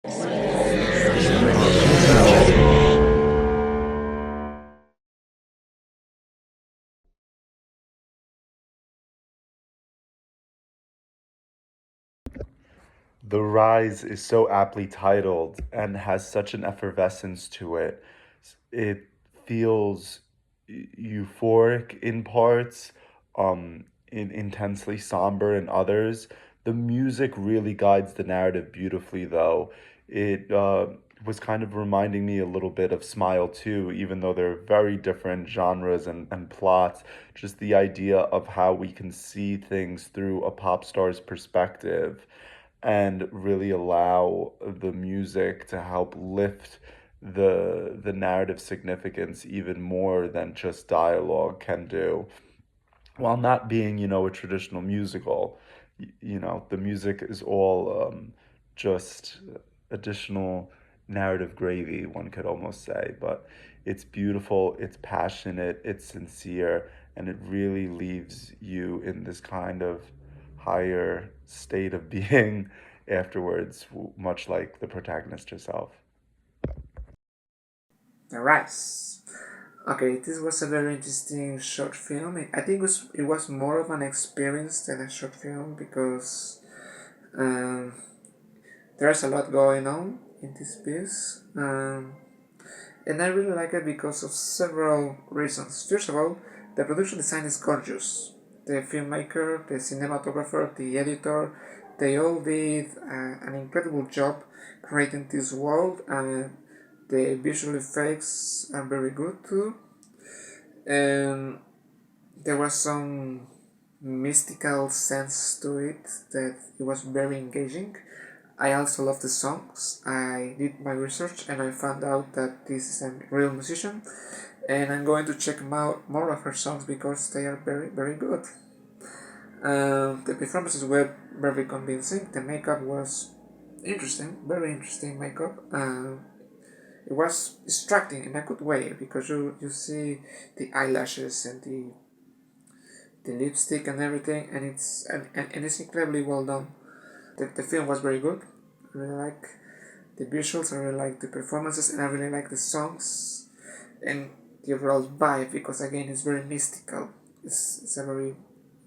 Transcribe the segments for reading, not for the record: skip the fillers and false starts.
The Rise is so aptly titled and has such an effervescence to it. It feels euphoric in parts, intensely somber in others. The music really guides the narrative beautifully, though. It was kind of reminding me a little bit of Smile too, even though they're very different genres and plots. Just the idea of how we can see things through a pop star's perspective and really allow the music to help lift the narrative significance even more than just dialogue can do, while not being, a traditional musical. The music is all just additional narrative gravy, one could almost say. But it's beautiful, it's passionate, it's sincere, and it really leaves you in this kind of higher state of being afterwards, much like the protagonist herself. The Rise. Okay, this was a very interesting short film. I think it was more of an experience than a short film because um, there's a lot going on in this piece. And I really like it because of several reasons. First of all, the production design is gorgeous. The filmmaker, the cinematographer, the editor, they all did an incredible job creating this world, and the visual effects are very good too. And there was some mystical sense to it that it was very engaging. I also love the songs. I did my research and I found out that this is a real musician, and I'm going to check out more of her songs because they are very, very good. The performances were very convincing. The makeup was interesting, very interesting makeup. It was distracting in a good way because you see the eyelashes and the lipstick and everything, and and it's incredibly well done. The film was very good. I really like the visuals, I really like the performances, and I really like the songs and the overall vibe because again it's very mystical. It's a very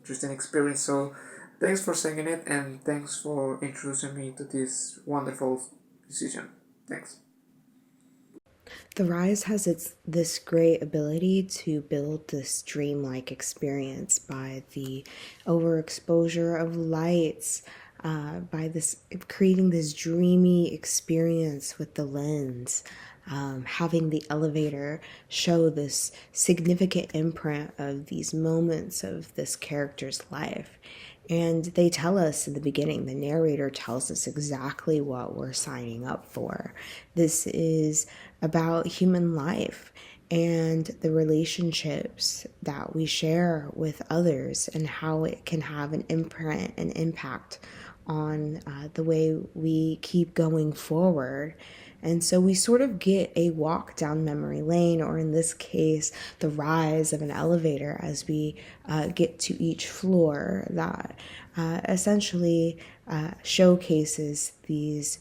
interesting experience. So thanks for singing it and thanks for introducing me to this wonderful musician. Thanks. The Rise has this great ability to build this dreamlike experience by the overexposure of lights, by this creating this dreamy experience with the lens, having the elevator show this significant imprint of these moments of this character's life. And they tell us in the beginning, the narrator tells us exactly what we're signing up for. This is about human life and the relationships that we share with others and how it can have an imprint and impact on the way we keep going forward. And so we sort of get a walk down memory lane, or in this case, the rise of an elevator as we get to each floor that essentially showcases these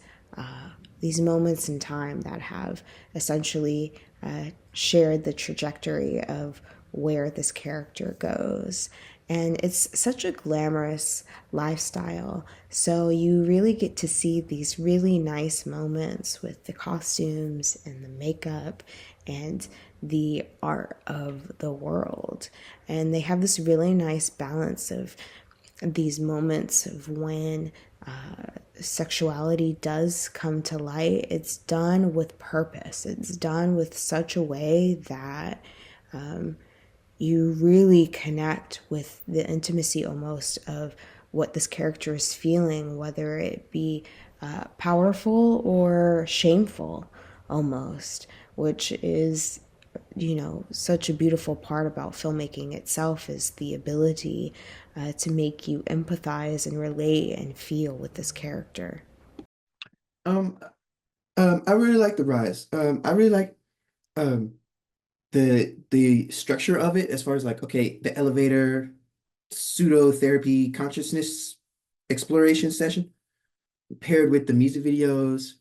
moments in time that have essentially shared the trajectory of where this character goes. And it's such a glamorous lifestyle. So you really get to see these really nice moments with the costumes and the makeup and the art of the world. And they have this really nice balance of these moments of when sexuality does come to light. It's done with purpose. It's done with such a way that you really connect with the intimacy almost of what this character is feeling, whether it be powerful or shameful almost, which is, such a beautiful part about filmmaking itself is the ability to make you empathize and relate and feel with this character. Um, I really like The Rise. I really like um the structure of it as far as like, okay, the elevator pseudo therapy consciousness exploration session paired with the music videos.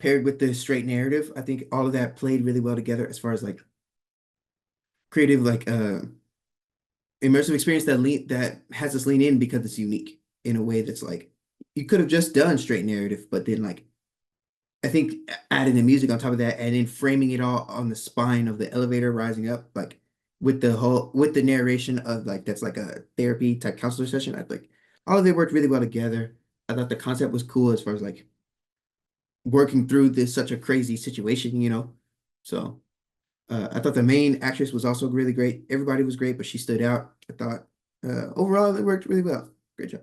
paired with the straight narrative. I think all of that played really well together as far as like creative, like immersive experience that has us lean in because it's unique in a way that's like you could have just done straight narrative, but then like I think adding the music on top of that and then framing it all on the spine of the elevator rising up, like with the narration of like that's like a therapy type counselor session. I think all of it worked really well together. I thought the concept was cool as far as like working through this such a crazy situation, you know. So I thought the main actress was also really great. Everybody was great, but she stood out. I thought overall it worked really well. Great job.